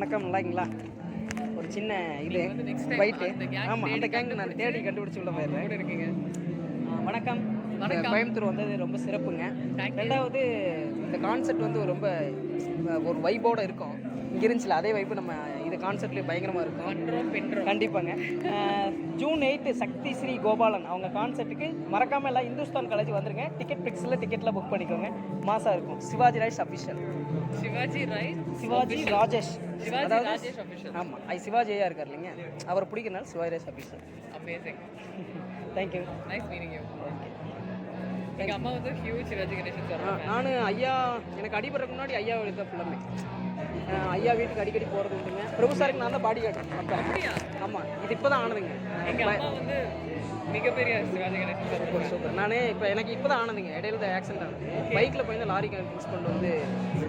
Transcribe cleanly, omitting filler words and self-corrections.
வணக்கம், நல்லாங்களா? ஒரு சின்ன இது பைட்டு. ஆமாம், அந்த கேங் நான் தேடி கண்டுபிடிச்சி உள்ள போயிடுறேன். இருக்கீங்க. வணக்கம். வணக்கம். கோயம்புத்தூர் வந்தது ரொம்ப சிறப்புங்க. ரெண்டாவது, இந்த கான்செப்ட் வந்து ரொம்ப ஒரு வைபோடு இருக்கும். இங்கே இருந்துச்சுல அதே வைப்பு நம்ம இது கான்செப்ட்லேயும் பயங்கரமாக இருக்கும். கண்டிப்பாங்க. ஜூன் 8 சக்தி ஸ்ரீ கோபாலன் அவங்க கான்செப்ட்டுக்கு மறக்காமல் எல்லாம் இந்துஸ்தான் காலேஜ் வந்துருங்க. டிக்கெட் பிக்ஸில் டிக்கெட்லாம் புக் பண்ணிக்கோங்க. மாதம் இருக்கும். சிவாஜி ராஜேஷ் அஃபிஷியல். சிவாஜி ராஜேஷ். ஆமாம், சிவாஜி ஐயா இருக்கார் இல்லைங்க, அவர் பிடிக்கிறனால Sivaji Rajesh official. Amazing. Thank you. Nice meeting you. எங்கள் அம்மா வந்து ஹியூஜ் சிவாஜி கணேசன் சார். நான் ஐயா எனக்கு அடிபடுறதுக்கு முன்னாடி ஐயா எழுத ஃபுல்லாமே ஐயா வீட்டுக்கு அடிக்கடி போகிறது உண்டுங்க. பிரபு சாருக்கு நான் தான் பாடி காட்டேன் அப்போ. ஆமாம், இது இப்போ தான் ஆனதுங்க. எங்கள் அம்மா வந்து மிகப்பெரிய சிவாஜி கணேசன் சார். சூப்பர். நானே இப்போ எனக்கு இப்போ தான் ஆனதுங்க. இடையில ஆக்சிடென்ட் ஆனது. பைக்கில் போய் லாரிக்கு மிஸ் கொண்டு வந்து